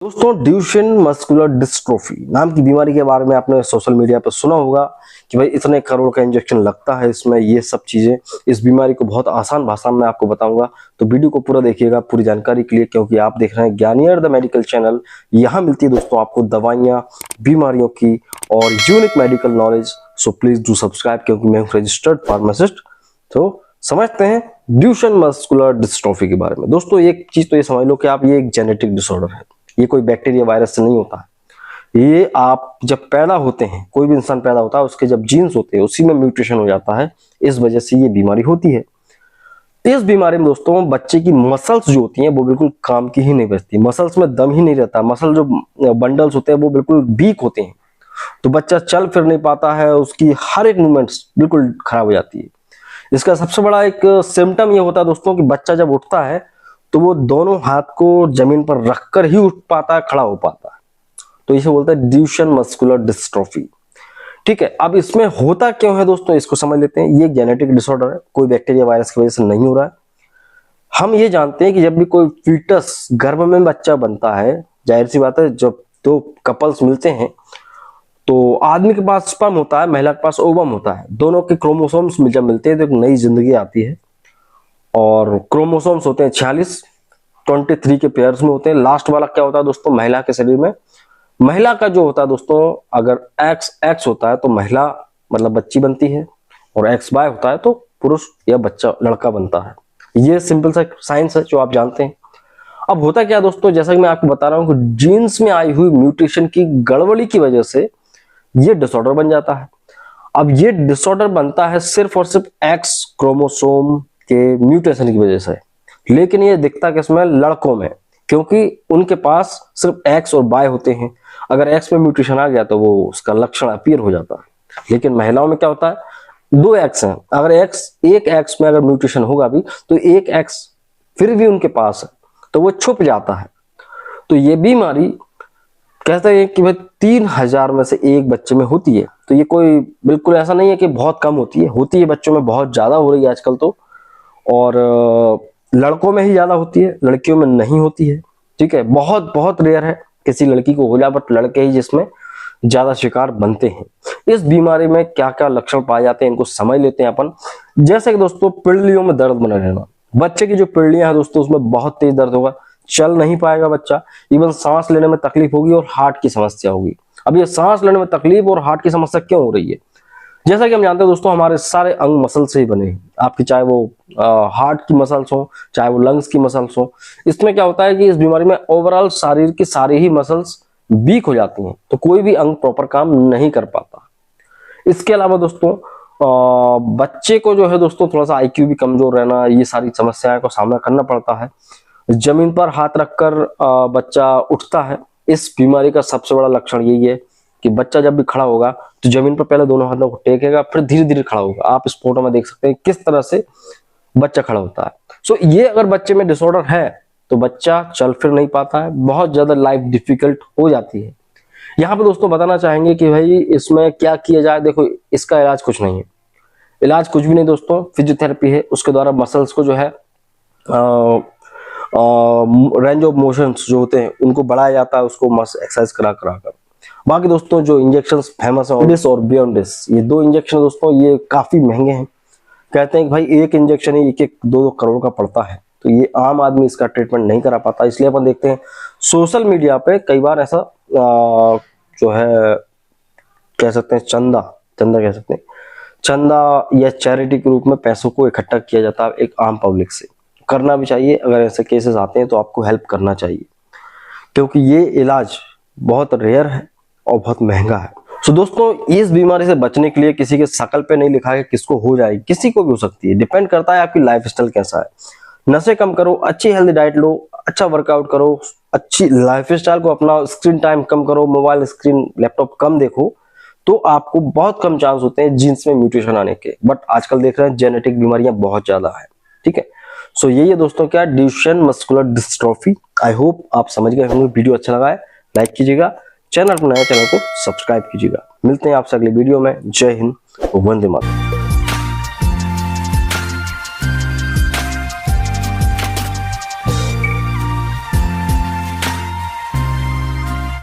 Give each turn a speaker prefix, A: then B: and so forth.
A: दोस्तों, Duchenne muscular dystrophy नाम की बीमारी के बारे में आपने सोशल मीडिया पर सुना होगा कि भाई इतने करोड़ का इंजेक्शन लगता है इसमें, ये सब चीजें। इस बीमारी को बहुत आसान भाषा में आपको बताऊंगा, तो वीडियो को पूरा देखिएगा पूरी जानकारी के लिए, क्योंकि आप देख रहे हैं ज्ञानियर द मेडिकल चैनल। यहाँ मिलती है दोस्तों आपको दवाइयाँ, बीमारियों की और unique medical knowledge. So please do subscribe, क्योंकि मैं रजिस्टर्ड फार्मासिस्ट। तो समझते हैं ड्यूशेन मस्कुलर डिस्ट्रोफी के बारे में। दोस्तों, एक चीज तो ये समझ लो कि आप ये एक जेनेटिक डिसऑर्डर है। ये कोई बैक्टीरिया वायरस से नहीं होता है। ये आप जब पैदा होते हैं, कोई भी इंसान पैदा होता है, उसके जब जीन्स होते हैं उसी में म्यूटेशन हो जाता है। इस वजह से ये बीमारी होती है। इस बीमारी में दोस्तों बच्चे की मसल्स जो होती हैं वो बिल्कुल काम की ही नहीं बचती। मसल्स में दम ही नहीं रहता। मसल जो बंडल्स होते हैं वो बिल्कुल वीक होते हैं, तो बच्चा चल फिर नहीं पाता है। उसकी हर एक मूवमेंट्स बिल्कुल खराब हो जाती है। इसका सबसे बड़ा एक सिम्टम ये होता है दोस्तों कि बच्चा जब उठता है तो वो दोनों हाथ को जमीन पर रखकर ही उठ पाता है, खड़ा हो पाता है। तो इसे बोलते हैं ड्यूशेन मस्कुलर डिस्ट्रोफी। ठीक है, अब इसमें होता क्यों है दोस्तों, इसको समझ लेते हैं। ये जेनेटिक डिसऑर्डर है, कोई बैक्टीरिया वायरस की वजह से नहीं हो रहा है। हम ये जानते हैं कि जब भी कोई फीटस गर्भ में बच्चा बनता है, जाहिर सी बात है जब दो कपल्स मिलते हैं तो आदमी के पास स्पर्म होता है, महिला के पास ओवम होता है। दोनों के क्रोमोसोम्स जब मिलते हैं तो एक नई जिंदगी आती है। और क्रोमोसोम्स होते हैं 46, 23 के पेयर्स में होते हैं। लास्ट वाला क्या होता है दोस्तों, महिला के शरीर में। महिला का जो होता है दोस्तों, अगर एक्स होता है तो महिला मतलब बच्ची बनती है, और XY होता है तो पुरुष या बच्चा लड़का बनता है। ये सिंपल सा साइंस है जो आप जानते हैं। अब होता क्या दोस्तों, जैसा कि मैं आपको बता रहा हूं कि जीन्स में आई हुई म्यूटेशन की गड़बड़ी की वजह से ये डिसऑर्डर बन जाता है। अब ये डिसऑर्डर बनता है सिर्फ और सिर्फ एक्स क्रोमोसोम के म्यूटेशन की वजह से। लेकिन ये दिखता किसमें, लड़कों में, क्योंकि उनके पास सिर्फ एक्स और वाई होते हैं। अगर एक्स में म्यूटेशन आ गया तो वो उसका लक्षण अपीयर हो जाता है। लेकिन महिलाओं में क्या होता है, 2 एक्स हैं। अगर एक एक्स में अगर म्यूटेशन होगा भी तो एक एक्स फिर भी उनके पास है, तो वो छुप जाता है। तो ये बीमारी कहते हैं कि भाई 3000 में से एक बच्चे में होती है। तो ये कोई बिल्कुल ऐसा नहीं है कि बहुत कम होती है बच्चों में बहुत ज्यादा हो रही है आजकल तो। और लड़कों में ही ज्यादा होती है, लड़कियों में नहीं होती है। ठीक है, बहुत बहुत रेयर है किसी लड़की को हो जाए, बट लड़के ही जिसमें ज्यादा शिकार बनते हैं। इस बीमारी में क्या क्या लक्षण पाए जाते हैं इनको समझ लेते हैं अपन। जैसे कि दोस्तों, पिंडलियों में दर्द बना रहना। बच्चे की जो पिंडलियां हैं दोस्तों उसमें बहुत तेज दर्द होगा, चल नहीं पाएगा बच्चा। इवन सांस लेने में तकलीफ होगी और हार्ट की समस्या होगी। अब ये सांस लेने में तकलीफ और हार्ट की समस्या क्यों हो रही है, जैसा कि हम जानते हैं दोस्तों हमारे सारे अंग मसल से ही बने हैं। आपकी चाहे वो हार्ट की मसल्स हो, चाहे वो लंग्स की मसल्स हो। इसमें क्या होता है कि इस बीमारी में ओवरऑल शरीर की सारी ही मसल्स वीक हो जाती हैं, तो कोई भी अंग प्रॉपर काम नहीं कर पाता। इसके अलावा दोस्तों बच्चे को जो है दोस्तों थोड़ा सा IQ भी कमजोर रहना, ये सारी समस्याओं का सामना करना पड़ता है। जमीन पर हाथ रखकर बच्चा उठता है। इस बीमारी का सबसे बड़ा लक्षण यही है कि बच्चा जब भी खड़ा होगा तो जमीन पर पहले दोनों हाथों को टेकेगा, फिर धीरे धीरे खड़ा होगा। आप इस फोटो में देख सकते हैं किस तरह से बच्चा खड़ा होता है। सो ये अगर बच्चे में डिसऑर्डर है तो बच्चा चल फिर नहीं पाता है, बहुत ज्यादा लाइफ डिफिकल्ट हो जाती है। यहाँ पे दोस्तों बताना चाहेंगे कि भाई इसमें क्या किया जाए। देखो, इसका इलाज कुछ नहीं है, इलाज कुछ भी नहीं दोस्तों। फिजियोथेरेपी है, उसके द्वारा मसल्स को जो है रेंज ऑफ मोशंस जो होते हैं उनको बढ़ाया जाता है, उसको मस्त एक्सरसाइज करा कर। बाकी दोस्तों जो इंजेक्शंस फेमस है ऑर्डिस और बियॉन्डिस, ये 2 इंजेक्शन दोस्तों ये काफी महंगे हैं। कहते हैं कि भाई एक इंजेक्शन ही 1-2 करोड़ का पड़ता है, तो ये आम आदमी इसका ट्रीटमेंट नहीं करा पाता। इसलिए अपन देखते हैं सोशल मीडिया पे कई बार ऐसा जो है कह सकते हैं चंदा कह सकते हैं, चंदा या चैरिटी के रूप में पैसों को इकट्ठा किया जाता है एक आम पब्लिक से। करना भी चाहिए, अगर ऐसे केसेस आते हैं तो आपको हेल्प करना चाहिए, क्योंकि ये इलाज बहुत रेयर है और बहुत महंगा है। तो दोस्तों इस बीमारी से बचने के लिए किसी के शकल पे नहीं लिखा है किसको हो जाएगी, किसी को भी हो सकती है। डिपेंड करता है आपकी लाइफस्टाइल कैसा है। नशे कम करो, अच्छी हेल्दी डाइट लो, अच्छा वर्कआउट करो, अच्छी लाइफस्टाइल को अपना, स्क्रीन टाइम कम करो, मोबाइल स्क्रीन लैपटॉप कम देखो, तो आपको बहुत कम चांस होते हैं जीन्स में म्यूटेशन आने के। बट आजकल देख रहे हैं जेनेटिक बीमारियां बहुत ज्यादा है। ठीक है, सो यही है दोस्तों क्या Duchenne muscular dystrophy. I hope आप समझ गए होंगे। वीडियो अच्छा लगा है लाइक कीजिएगा, चैनल पर नया चैनल को सब्सक्राइब कीजिएगा। मिलते हैं आपसे अगले वीडियो में। जय हिंद, वंदे मातरम।